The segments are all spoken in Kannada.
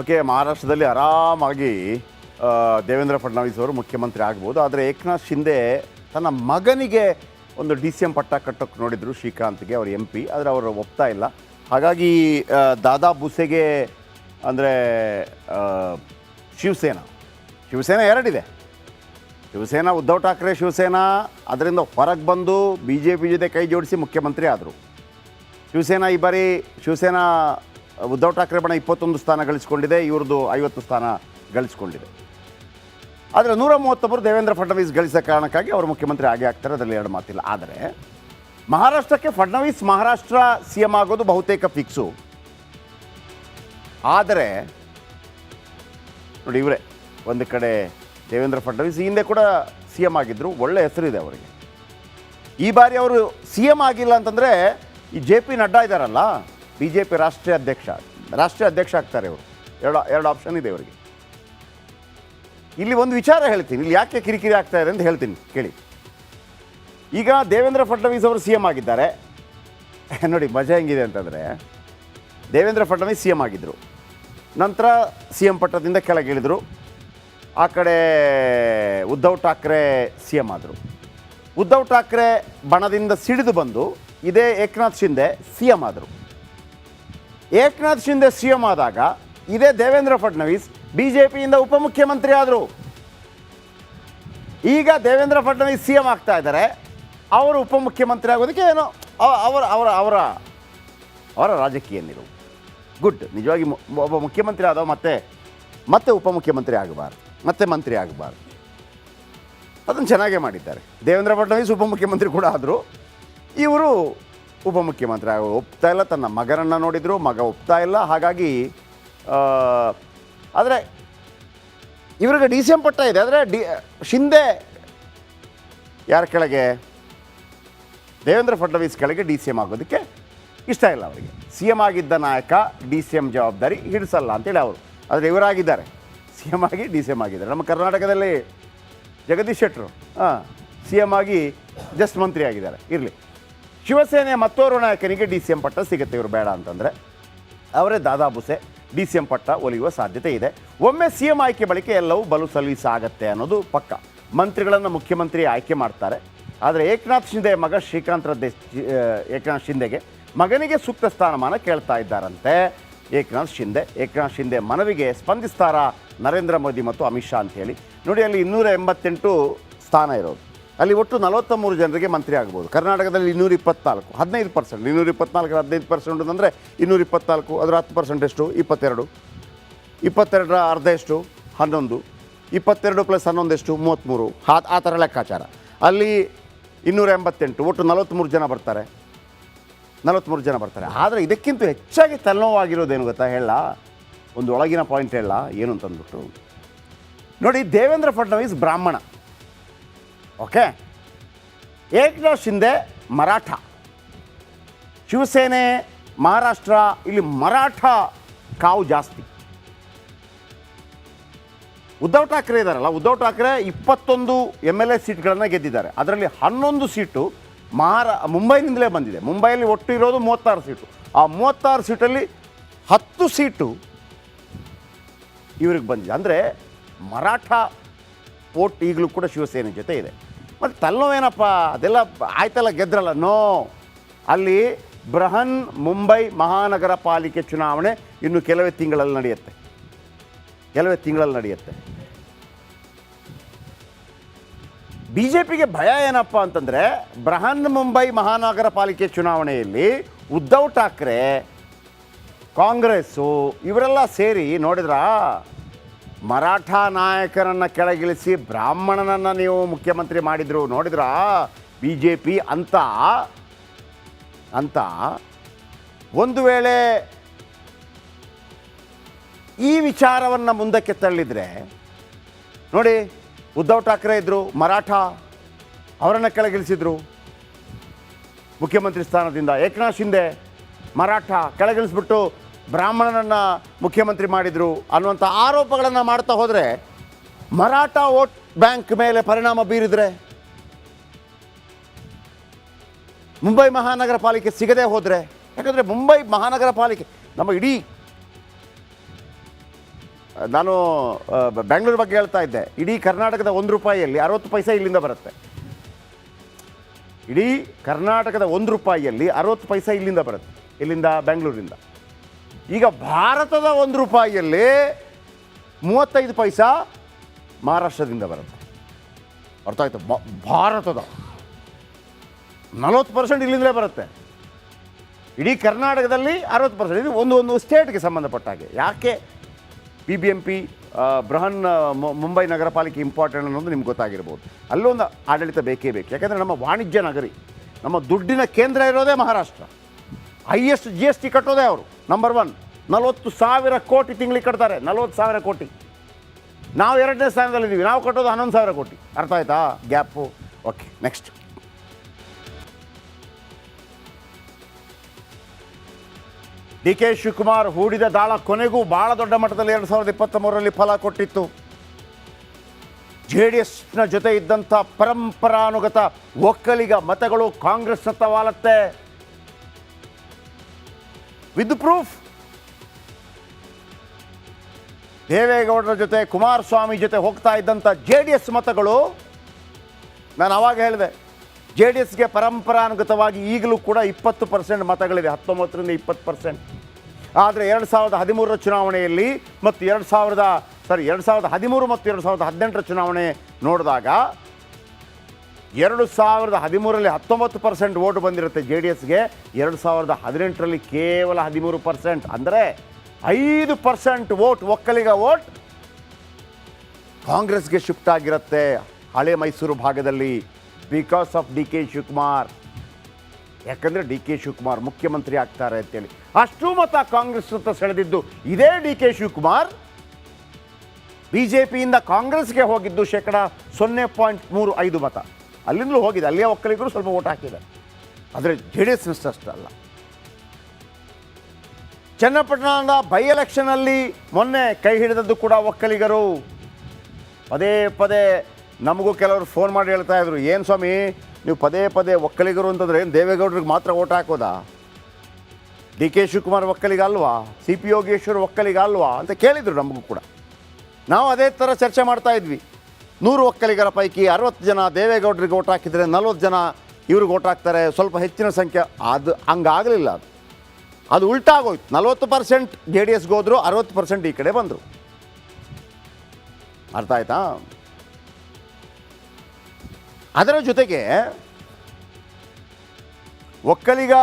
ಓಕೆ, ಮಹಾರಾಷ್ಟ್ರದಲ್ಲಿ ಆರಾಮಾಗಿ ದೇವೇಂದ್ರ ಫಡ್ನವೀಸ್ ಅವರು ಮುಖ್ಯಮಂತ್ರಿ ಆಗ್ಬೋದು. ಆದರೆ ಏಕನಾಥ್ ಶಿಂದೆ ತನ್ನ ಮಗನಿಗೆ ಒಂದು ಡಿ.ಸಿ.ಎಂ ಪಟ್ಟ ಕಟ್ಟೋಕ್ಕೆ ನೋಡಿದರು, ಶ್ರೀಕಾಂತ್ಗೆ, ಅವರು MP. ಆದರೆ ಅವರು ಒಪ್ತಾ ಇಲ್ಲ. ಹಾಗಾಗಿ ದಾದಾ ಬುಸೆಗೆ ಅಂದರೆ ಶಿವಸೇನಾ ಎರಡಿದೆ. ಶಿವಸೇನಾ ಉದ್ಧವ್ ಠಾಕ್ರೆ ಶಿವಸೇನಾ ಅದರಿಂದ ಹೊರಗೆ ಬಂದು BJP ಜೊತೆ ಕೈ ಜೋಡಿಸಿ ಮುಖ್ಯಮಂತ್ರಿ ಆದರು. ಶಿವಸೇನಾ ಉದ್ಧವ್ ಠಾಕ್ರೆ ಬಣ 21 ಸ್ಥಾನ ಗಳಿಸ್ಕೊಂಡಿದೆ, ಇವ್ರದ್ದು 50 ಸ್ಥಾನ ಗಳಿಸ್ಕೊಂಡಿದೆ. ಆದರೆ 133 ದೇವೇಂದ್ರ ಫಡ್ನವೀಸ್ ಗಳಿಸೋ ಕಾರಣಕ್ಕಾಗಿ ಅವರು ಮುಖ್ಯಮಂತ್ರಿ ಆಗೇ ಆಗ್ತಾರೆ, ಅದರಲ್ಲಿ ಎರಡು ಮಾತಿಲ್ಲ. ಆದರೆ ಮಹಾರಾಷ್ಟ್ರಕ್ಕೆ ಫಡ್ನವೀಸ್ ಮಹಾರಾಷ್ಟ್ರ CM ಆಗೋದು ಬಹುತೇಕ ಫಿಕ್ಸು. ಆದರೆ ನೋಡಿ, ಇವರೇ ಒಂದು ಕಡೆ ದೇವೇಂದ್ರ ಫಡ್ನವೀಸ್ ಹಿಂದೆ ಕೂಡ CM ಆಗಿದ್ದರು, ಒಳ್ಳೆ ಹೆಸರಿದೆ ಅವರಿಗೆ. ಈ ಬಾರಿ ಅವರು CM ಆಗಿಲ್ಲ ಅಂತಂದರೆ ಈ JP ನಡ್ಡಾ ಇದ್ದಾರಲ್ಲ, BJP ರಾಷ್ಟ್ರೀಯ ಅಧ್ಯಕ್ಷ ಆಗ್ತಾರೆ ಇವರು. ಎರಡು ಆಪ್ಷನ್ ಇದೆ ಇವರಿಗೆ. ಇಲ್ಲಿ ಒಂದು ವಿಚಾರ ಹೇಳ್ತೀನಿ, ಇಲ್ಲಿ ಯಾಕೆ ಕಿರಿಕಿರಿ ಆಗ್ತಾ ಇದೆ ಅಂತ ಹೇಳ್ತೀನಿ ಕೇಳಿ. ಈಗ ದೇವೇಂದ್ರ ಫಡ್ನವೀಸ್ ಅವರು CM ಆಗಿದ್ದಾರೆ. ನೋಡಿ ಮಜಾ ಹೆಂಗಿದೆ ಅಂತಂದರೆ, ದೇವೇಂದ್ರ ಫಡ್ನವೀಸ್ CM ಆಗಿದ್ದರು, ನಂತರ CM ಪಟ್ಟದಿಂದ ಕೆಳಗಿಳಿದ್ರು. ಆ ಕಡೆ ಉದ್ಧವ್ ಠಾಕ್ರೆ CM ಆದರು. ಉದ್ಧವ್ ಠಾಕ್ರೆ ಬಣದಿಂದ ಸಿಡಿದು ಬಂದು ಇದೇ ಏಕನಾಥ್ ಶಿಂದೆ CM ಆದರು. ಏಕನಾಥ್ ಶಿಂದೆ CM ಆದಾಗ ಇದೇ ದೇವೇಂದ್ರ ಫಡ್ನವೀಸ್ BJPಯಿಂದ ಉಪಮುಖ್ಯಮಂತ್ರಿ ಆದರು. ಈಗ ದೇವೇಂದ್ರ ಫಡ್ನವೀಸ್ CM ಆಗ್ತಾ ಇದ್ದಾರೆ, ಅವರು ಉಪಮುಖ್ಯಮಂತ್ರಿ ಆಗೋದಕ್ಕೆ ಏನೋ ಅವರ ರಾಜಕೀಯ ನಿಲುವು ಗುಡ್. ನಿಜವಾಗಿ ಒಬ್ಬ ಮುಖ್ಯಮಂತ್ರಿ ಆದವ ಮತ್ತೆ ಉಪಮುಖ್ಯಮಂತ್ರಿ ಆಗಬಾರ್ದು, ಮತ್ತೆ ಮಂತ್ರಿ ಆಗಬಾರ್ದು. ಅದನ್ನು ಚೆನ್ನಾಗೇ ಮಾಡಿದ್ದಾರೆ. ದೇವೇಂದ್ರ ಫಡ್ನವೀಸ್ ಉಪಮುಖ್ಯಮಂತ್ರಿ ಕೂಡ ಆದರು, ಇವರು ಉಪಮುಖ್ಯಮಂತ್ರಿ ಒಪ್ತಾ ಇಲ್ಲ. ತನ್ನ ಮಗನನ್ನು ನೋಡಿದರು, ಮಗ ಒಪ್ತಾ ಇಲ್ಲ. ಹಾಗಾಗಿ ಆದರೆ ಇವರಿಗೆ ಡಿ.ಸಿ.ಎಂ ಪಟ್ಟ ಇದೆ. ಆದರೆ ಶಿಂದೆ ಯಾರ ಕೆಳಗೆ, ದೇವೇಂದ್ರ ಫಡ್ನವೀಸ್ ಕೆಳಗೆ ಡಿ.ಸಿ.ಎಂ ಆಗೋದಕ್ಕೆ ಇಷ್ಟ ಇಲ್ಲ ಅವರಿಗೆ. CM ಆಗಿದ್ದ ನಾಯಕ ಡಿ.ಸಿ.ಎಂ ಜವಾಬ್ದಾರಿ ಹಿಡಿಸಲ್ಲ ಅಂತೇಳಿ ಅವರು. ಆದರೆ ಇವರಾಗಿದ್ದಾರೆ, CM ಆಗಿ ಡಿ.ಸಿ.ಎಂ ಆಗಿದ್ದಾರೆ. ನಮ್ಮ ಕರ್ನಾಟಕದಲ್ಲಿ ಜಗದೀಶ್ ಶೆಟ್ಟರು CM ಆಗಿ ಜಸ್ಟ್ ಮಂತ್ರಿ ಆಗಿದ್ದಾರೆ. ಇರಲಿ, ಶಿವಸೇನೆ ಮತ್ತೋರ್ವ ನಾಯಕನಿಗೆ ಡಿ.ಸಿ.ಎಂ ಪಟ್ಟ ಸಿಗುತ್ತೆ ಇವರು ಬೇಡ ಅಂತಂದರೆ. ಅವರೇ ದಾದಾ ಬುಸೆ ಡಿ.ಸಿ.ಎಂ ಪಟ್ಟ ಒಲಿಯುವ ಸಾಧ್ಯತೆ ಇದೆ. ಒಮ್ಮೆ CM ಆಯ್ಕೆ ಬಳಿಕ ಎಲ್ಲವೂ ಬಲು ಸಲೀಸಾಗತ್ತೆ ಅನ್ನೋದು ಪಕ್ಕ. ಮಂತ್ರಿಗಳನ್ನು ಮುಖ್ಯಮಂತ್ರಿ ಆಯ್ಕೆ ಮಾಡ್ತಾರೆ. ಆದರೆ ಏಕನಾಥ್ ಶಿಂದೆ ಮಗ ಏಕನಾಥ್ ಶಿಂದೆಗೆ ಮಗನಿಗೆ ಸೂಕ್ತ ಸ್ಥಾನಮಾನ ಕೇಳ್ತಾ ಇದ್ದಾರಂತೆ ಏಕನಾಥ್ ಶಿಂದೆ ಮನವಿಗೆ ಸ್ಪಂದಿಸ್ತಾರ ನರೇಂದ್ರ ಮೋದಿ ಮತ್ತು ಅಮಿತ್ ಶಾ ಅಂತೇಳಿ. ನೋಡಿ, ಅಲ್ಲಿ 288 ಸ್ಥಾನ ಇರೋದು, ಅಲ್ಲಿ ಒಟ್ಟು 43 ಜನರಿಗೆ ಮಂತ್ರಿ ಆಗ್ಬೋದು. ಕರ್ನಾಟಕದಲ್ಲಿ 224, 15%. 224 15% ಅಂದರೆ 224, ಅದರ 10% ಎಷ್ಟು? 22. 22ರ ಅರ್ಧ ಎಷ್ಟು? 11. 22 + 11 ಎಷ್ಟು? 33. ಆ ಥರ ಲೆಕ್ಕಾಚಾರ. ಅಲ್ಲಿ 288, ಒಟ್ಟು 43 ಜನ ಬರ್ತಾರೆ. ಆದರೆ ಇದಕ್ಕಿಂತ ಹೆಚ್ಚಾಗಿ ತಲೆನೋವಾಗಿರೋದೇನು ಗೊತ್ತಾ ಹೇಳ, ಒಂದು ಒಳಗಿನ ಪಾಯಿಂಟ್ ಹೇಳ ಏನು ಅಂತಂದ್ಬಿಟ್ಟು. ನೋಡಿ, ದೇವೇಂದ್ರ ಫಡ್ನವೀಸ್ ಬ್ರಾಹ್ಮಣ, ಓಕೆ. ಏಕನಾಥ್ ಶಿಂದೆ ಮರಾಠ. ಶಿವಸೇನೆ ಮಹಾರಾಷ್ಟ್ರ, ಇಲ್ಲಿ ಮರಾಠ ಕಾವು ಜಾಸ್ತಿ. ಉದ್ಧವ್ ಠಾಕ್ರೆ ಇದ್ದಾರಲ್ಲ, ಉದ್ಧವ್ ಠಾಕ್ರೆ 21 MLA ಸೀಟ್ಗಳನ್ನು ಗೆದ್ದಿದ್ದಾರೆ. ಅದರಲ್ಲಿ 11 ಸೀಟು ಮುಂಬೈನಿಂದಲೇ ಬಂದಿದೆ. ಮುಂಬೈಯಲ್ಲಿ ಒಟ್ಟು ಇರೋದು 36 ಸೀಟು. ಆ 36 ಸೀಟಲ್ಲಿ 10 ಸೀಟು ಇವ್ರಿಗೆ ಬಂದಿದೆ. ಅಂದರೆ ಮರಾಠ ವೋಟ್ ಈಗಲೂ ಕೂಡ ಶಿವಸೇನೆ ಜೊತೆ ಇದೆ. ಮತ್ತು ತಲೆನೋವೇನಪ್ಪ, ಅದೆಲ್ಲ ಆಯ್ತಲ್ಲ, ಗೆದ್ರಲ್ಲ. ನೋ, ಅಲ್ಲಿ ಬೃಹನ್ ಮುಂಬೈ ಮಹಾನಗರ ಪಾಲಿಕೆ ಚುನಾವಣೆ ಇನ್ನು ಕೆಲವೇ ತಿಂಗಳಲ್ಲಿ ನಡೆಯುತ್ತೆ. BJPಗೆ ಭಯ ಏನಪ್ಪ ಅಂತಂದರೆ, ಬೃಹನ್ ಮುಂಬೈ ಮಹಾನಗರ ಪಾಲಿಕೆ ಚುನಾವಣೆಯಲ್ಲಿ ಉದ್ಧವ್ ಠಾಕ್ರೆ, ಕಾಂಗ್ರೆಸ್ಸು ಇವರೆಲ್ಲ ಸೇರಿ ನೋಡಿದ್ರಾ, ಮರಾಠ ನಾಯಕರನ್ನು ಕೆಳಗಿಳಿಸಿ ಬ್ರಾಹ್ಮಣನನ್ನು ನೀವು ಮುಖ್ಯಮಂತ್ರಿ ಮಾಡಿದ್ರು ನೋಡಿದ್ರಾ BJP ಅಂತ. ಒಂದು ವೇಳೆ ಈ ವಿಚಾರವನ್ನು ಮುಂದಕ್ಕೆ ತಳ್ಳಿದರೆ ನೋಡಿ, ಉದ್ಧವ್ ಠಾಕ್ರೆ ಇದ್ದರು, ಮರಾಠ, ಅವರನ್ನು ಕೆಳಗಿಳಿಸಿದ್ರು ಮುಖ್ಯಮಂತ್ರಿ ಸ್ಥಾನದಿಂದ. ಏಕನಾಥ್ ಶಿಂದೆ ಮರಾಠ ಕೆಳಗಿಳಿಸ್ಬಿಟ್ಟು ಬ್ರಾಹ್ಮಣನನ್ನು ಮುಖ್ಯಮಂತ್ರಿ ಮಾಡಿದರು ಅನ್ನುವಂಥ ಆರೋಪಗಳನ್ನು ಮಾಡ್ತಾ ಹೋದರೆ, ಮರಾಠ ವೋಟ್ ಬ್ಯಾಂಕ್ ಮೇಲೆ ಪರಿಣಾಮ ಬೀರಿದರೆ, ಮುಂಬೈ ಮಹಾನಗರ ಪಾಲಿಕೆ ಸಿಗದೆ ಹೋದರೆ, ಯಾಕಂದರೆ ಮುಂಬೈ ಮಹಾನಗರ ಪಾಲಿಕೆ ನಮ್ಮ ಇಡೀ ನಾನು ಬೆಂಗಳೂರು ಬಗ್ಗೆ ಹೇಳ್ತಾ ಇದ್ದೆ. ಇಡೀ ಕರ್ನಾಟಕದ 1 ರೂಪಾಯಿಯಲ್ಲಿ 60 ಪೈಸೆ ಇಲ್ಲಿಂದ ಬರುತ್ತೆ. ಇಡೀ ಕರ್ನಾಟಕದ 1 ರೂಪಾಯಿಯಲ್ಲಿ 60 ಪೈಸೆ ಇಲ್ಲಿಂದ ಬರುತ್ತೆ. ಇಲ್ಲಿಂದ ಬೆಂಗಳೂರಿಂದ. ಈಗ ಭಾರತದ 1 ರೂಪಾಯಿಯಲ್ಲಿ 35 ಪೈಸಾ ಮಹಾರಾಷ್ಟ್ರದಿಂದ ಬರುತ್ತೆ. ಅರ್ಥ ಆಯ್ತು? ಭಾರತದ 40% ಇಲ್ಲಿಂದಲೇ ಬರುತ್ತೆ. ಇಡೀ ಕರ್ನಾಟಕದಲ್ಲಿ 60%. ಇದು ಒಂದು ಸ್ಟೇಟ್ಗೆ ಸಂಬಂಧಪಟ್ಟ ಹಾಗೆ. ಯಾಕೆ BBMP ಬೃಹನ್ ಮುಂಬೈ ನಗರ ಪಾಲಿಕೆ ಇಂಪಾರ್ಟೆಂಟ್ ಅನ್ನೋದು ನಿಮ್ಗೆ ಗೊತ್ತಾಗಿರ್ಬೋದು. ಅಲ್ಲೊಂದು ಆಡಳಿತ ಬೇಕೇ ಬೇಕು. ಯಾಕೆಂದರೆ ನಮ್ಮ ವಾಣಿಜ್ಯ ನಗರಿ, ನಮ್ಮ ದುಡ್ಡಿನ ಕೇಂದ್ರ ಇರೋದೇ ಮಹಾರಾಷ್ಟ್ರ. ಹೈಯೆಸ್ಟ್ GST ಕಟ್ಟೋದೇ ಅವರು, ನಂಬರ್ 1. 40,000 ಕೋಟಿ ತಿಂಗಳಿಗೆ ಕಟ್ತಾರೆ. 40,000 ಕೋಟಿ. ನಾವು 2ನೇ ಸ್ಥಾನದಲ್ಲಿದ್ದೀವಿ. ನಾವು ಕಟ್ಟೋದು 11,000 ಕೋಟಿ. ಅರ್ಥ ಆಯ್ತಾ gap? Okay, next. DK Shivakumar ಹೂಡಿದ ದಾಳ ಕೊನೆಗೂ ಭಾಳ ದೊಡ್ಡ ಮಟ್ಟದಲ್ಲಿ 2023ರಲ್ಲಿ ಫಲ ಕೊಟ್ಟಿತ್ತು. JDSನ ಜೊತೆ ಇದ್ದಂಥ ಪರಂಪರಾನುಗತ ಒಕ್ಕಲಿಗ ಮತಗಳು ಕಾಂಗ್ರೆಸ್ನತ್ತ ವಾಲತ್ತೆ. With proof. ದೇವೇಗೌಡರ ಜೊತೆ, ಕುಮಾರಸ್ವಾಮಿ ಜೊತೆ ಹೋಗ್ತಾ ಇದ್ದಂಥ JDS ಮತಗಳು, ನಾನು ಆವಾಗ ಹೇಳಿದೆ, JDSಗೆ ಪರಂಪರಾನುಗತವಾಗಿ ಈಗಲೂ ಕೂಡ 20% ಮತಗಳಿದೆ. 19ರಿಂದ 20%. ಆದರೆ 2013ರ ಚುನಾವಣೆಯಲ್ಲಿ ಮತ್ತು 2013 ಮತ್ತು 2018ರ ಚುನಾವಣೆ ನೋಡಿದಾಗ 2013ರಲ್ಲಿ 19% ವೋಟ್ ಬಂದಿರುತ್ತೆ JDSಗೆ. 2018ರಲ್ಲಿ ಕೇವಲ 13%. ಅಂದರೆ 5% ವೋಟ್, ಒಕ್ಕಲಿಗ ವೋಟ್ ಕಾಂಗ್ರೆಸ್ಗೆ ಶಿಫ್ಟ್ ಆಗಿರುತ್ತೆ ಹಳೆ ಮೈಸೂರು ಭಾಗದಲ್ಲಿ. Because of DK Shivakumar. ಯಾಕಂದರೆ DK ಶಿವಕುಮಾರ್ ಮುಖ್ಯಮಂತ್ರಿ ಆಗ್ತಾರೆ ಅಂತೇಳಿ ಅಷ್ಟು ಮತ ಕಾಂಗ್ರೆಸ್ ಅಂತ ಸೆಳೆದಿದ್ದು ಇದೇ DK ಶಿವಕುಮಾರ್. BJPಯಿಂದ ಕಾಂಗ್ರೆಸ್ಗೆ ಹೋಗಿದ್ದು 0.35% ಮತ. ಅಲ್ಲಿಂದಲೂ ಹೋಗಿದೆ. ಅಲ್ಲಿಯ ಒಕ್ಕಲಿಗರು ಸ್ವಲ್ಪ ವೋಟ್ ಹಾಕಿದ್ದಾರೆ. ಆದರೆ JDS ಅಷ್ಟಲ್ಲ. ಚನ್ನಪಟ್ಟಣದ ಬೈ ಎಲೆಕ್ಷನಲ್ಲಿ ಮೊನ್ನೆ ಕೈ ಹಿಡಿದದ್ದು ಕೂಡ ಒಕ್ಕಲಿಗರು. ಪದೇ ಪದೇ ನಮಗೂ ಕೆಲವರು ಫೋನ್ ಮಾಡಿ ಹೇಳ್ತಾ ಇದ್ರು, ಏನು ಸ್ವಾಮಿ ನೀವು ಪದೇ ಪದೇ ಒಕ್ಕಲಿಗರು ಅಂತಂದರೆ ಏನು ದೇವೇಗೌಡರಿಗೆ ಮಾತ್ರ ಓಟ್ ಹಾಕೋದಾ? DK ಶಿವಕುಮಾರ್ ಒಕ್ಕಲಿಗ ಅಲ್ವಾ? CP ಯೋಗೇಶ್ವರ್ ಒಕ್ಕಲಿಗ ಅಲ್ವಾ ಅಂತ ಕೇಳಿದರು ನಮಗೂ ಕೂಡ. ನಾವು ಅದೇ ಥರ ಚರ್ಚೆ ಮಾಡ್ತಾ ಇದ್ವಿ. 100 ಒಕ್ಕಲಿಗರ ಪೈಕಿ 60 ಜನ ದೇವೇಗೌಡರಿಗೆ ಓಟ್ ಹಾಕಿದರೆ 40 ಜನ ಇವ್ರಿಗೆ ಓಟ್ ಹಾಕ್ತಾರೆ, ಸ್ವಲ್ಪ ಹೆಚ್ಚಿನ ಸಂಖ್ಯೆ. ಅದು ಹಂಗಾಗಲಿಲ್ಲ. ಅದು ಉಲ್ಟಾಗೋಯ್ತು. 40% JDSಗೆ ಹೋದರು, 60% ಈ ಕಡೆ ಬಂದರು. ಅರ್ಥ ಆಯ್ತಾ? ಅದರ ಜೊತೆಗೆ ಒಕ್ಕಲಿಗ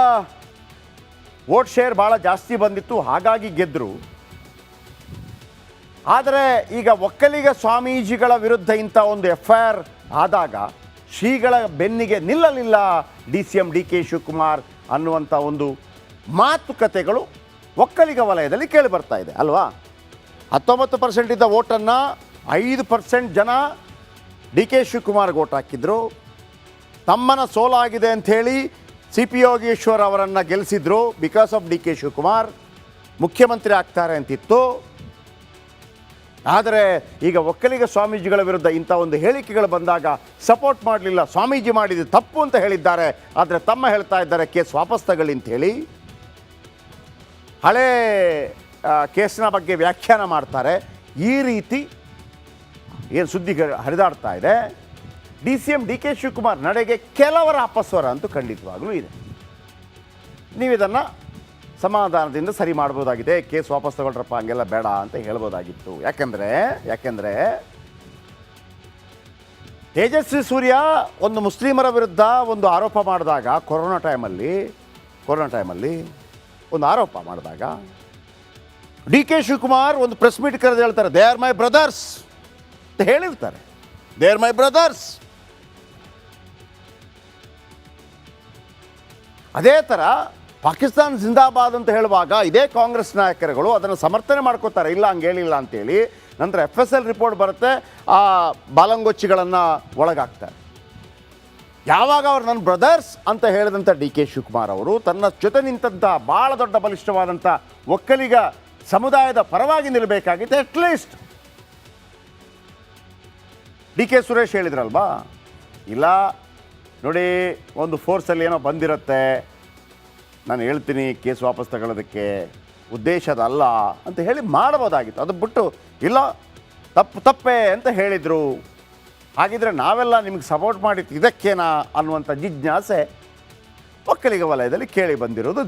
ವೋಟ್ ಶೇರ್ ಭಾಳ ಜಾಸ್ತಿ ಬಂದಿತ್ತು, ಹಾಗಾಗಿ ಗೆದ್ದರು. ಆದರೆ ಈಗ ಒಕ್ಕಲಿಗ ಸ್ವಾಮೀಜಿಗಳ ವಿರುದ್ಧ ಇಂಥ ಒಂದು FIR ಆದಾಗ ಶ್ರೀಗಳ ಬೆನ್ನಿಗೆ ನಿಲ್ಲಲಿಲ್ಲ DCM DK ಶಿವಕುಮಾರ್ ಅನ್ನುವಂಥ ಒಂದು ಮಾತುಕತೆಗಳು ಒಕ್ಕಲಿಗ ವಲಯದಲ್ಲಿ ಕೇಳಿ ಬರ್ತಾ ಇದೆ ಅಲ್ವಾ? 19% ಇದ್ದ ವೋಟನ್ನು 5% ಜನ DK ಶಿವಕುಮಾರ್ಗೆ ಓಟ್ ಹಾಕಿದ್ರು. ತಮ್ಮನ ಸೋಲಾಗಿದೆ ಅಂಥೇಳಿ CP ಯೋಗೇಶ್ವರ್ ಅವರನ್ನು ಗೆಲ್ಲಿಸಿದ್ರು. ಬಿಕಾಸ್ ಆಫ್ DK ಶಿವಕುಮಾರ್ ಮುಖ್ಯಮಂತ್ರಿ ಆಗ್ತಾರೆ ಅಂತಿತ್ತು. ಆದರೆ ಈಗ ಒಕ್ಕಲಿಗ ಸ್ವಾಮೀಜಿಗಳ ವಿರುದ್ಧ ಇಂಥ ಒಂದು ಹೇಳಿಕೆಗಳು ಬಂದಾಗ ಸಪೋರ್ಟ್ ಮಾಡಲಿಲ್ಲ. ಸ್ವಾಮೀಜಿ ಮಾಡಿದ್ದು ತಪ್ಪು ಅಂತ ಹೇಳಿದ್ದಾರೆ. ಆದರೆ ತಮ್ಮ ಹೇಳ್ತಾ ಇದ್ದಾರೆ ಕೇಸ್ ವಾಪಸ್ ತಗೊಳ್ಳಿ ಅಂಥೇಳಿ. ಹಳೇ ಕೇಸಿನ ಬಗ್ಗೆ ವ್ಯಾಖ್ಯಾನ ಮಾಡ್ತಾರೆ. ಈ ರೀತಿ ಏನು ಸುದ್ದಿ ಹರಿದಾಡ್ತಾ ಇದೆ. DCM DK ಶಿವಕುಮಾರ್ ನಡೆಗೆ ಕೆಲವರ ಅಪಸ್ವರ ಅಂತೂ ಖಂಡಿತವಾಗಲೂ ಇದೆ. ನೀವು ಇದನ್ನು ಸಮಾಧಾನದಿಂದ ಸರಿ ಮಾಡ್ಬೋದಾಗಿದೆ. ಕೇಸ್ ವಾಪಸ್ ತಗೊಳ್ರಪ್ಪ, ಹಂಗೆಲ್ಲ ಬೇಡ ಅಂತ ಹೇಳ್ಬೋದಾಗಿತ್ತು. ಯಾಕೆಂದರೆ ತೇಜಸ್ವಿ ಸೂರ್ಯ ಒಂದು ಮುಸ್ಲಿಮರ ವಿರುದ್ಧ ಒಂದು ಆರೋಪ ಮಾಡಿದಾಗ, ಕೊರೋನಾ ಟೈಮಲ್ಲಿ ಒಂದು ಆರೋಪ ಮಾಡಿದಾಗ DK ಶಿವಕುಮಾರ್ ಒಂದು ಪ್ರೆಸ್ ಮೀಟ್ ಕರೆದು ಹೇಳ್ತಾರೆ, ದೇ ಆರ್ ಮೈ ಬ್ರದರ್ಸ್ ಅಂತ ಹೇಳಿರ್ತಾರೆ. They are my brothers. ಅದೇ ಥರ ಪಾಕಿಸ್ತಾನ್ ಜಿಂದಾಬಾದ್ ಅಂತ ಹೇಳುವಾಗ ಇದೇ ಕಾಂಗ್ರೆಸ್ ನಾಯಕರುಗಳು ಅದನ್ನು ಸಮರ್ಥನೆ ಮಾಡ್ಕೋತಾರೆ, ಇಲ್ಲ ಹಂಗೆ ಹೇಳಿಲ್ಲ ಅಂತೇಳಿ. ನಂತರ FSL ರಿಪೋರ್ಟ್ ಬರುತ್ತೆ, ಆ ಬಾಲಂಗೊಚ್ಚಿಗಳನ್ನು ಒಳಗಾಗ್ತಾರೆ. ಯಾವಾಗ ಅವರು ನನ್ನ ಬ್ರದರ್ಸ್ ಅಂತ ಹೇಳಿದಂಥ DK ಶಿವಕುಮಾರ್ ಅವರು ತನ್ನ ಜೊತೆ ನಿಂತಂಥ ಭಾಳ ದೊಡ್ಡ ಬಲಿಷ್ಠವಾದಂಥ ಒಕ್ಕಲಿಗ ಸಮುದಾಯದ ಪರವಾಗಿ ನಿಲ್ಲಬೇಕಾಗಿತ್ತು. ಅಟ್ಲೀಸ್ಟ್ DK ಸುರೇಶ್ ಹೇಳಿದ್ರಲ್ವಾ, ಇಲ್ಲ ನೋಡಿ ಒಂದು ಫೋರ್ಸಲ್ಲಿ ಏನೋ ಬಂದಿರುತ್ತೆ, ನಾನು ಹೇಳ್ತೀನಿ ಕೇಸ್ ವಾಪಸ್ ತಗೊಳ್ಳೋದಕ್ಕೆ ಉದ್ದೇಶದ ಅಲ್ಲ ಅಂತ ಹೇಳಿ ಮಾಡಬಹುದಾಗಿತ್ತು. ಅದು ಬಿಟ್ಟು ಇಲ್ಲ ತಪ್ಪೇ ಅಂತ ಹೇಳಿದರು, ಹಾಗಿದ್ರೆ ನಾವೆಲ್ಲ ನಿಮಗೆ ಸಪೋರ್ಟ್ ಮಾಡಿದ್ದು ಇದಕ್ಕೇನಾ ಅನ್ನುವಂಥ ಜಿಜ್ಞಾಸೆ ಒಕ್ಕಲಿಗ ವಲಯದಲ್ಲಿ ಕೇಳಿ ಬಂದಿರೋದು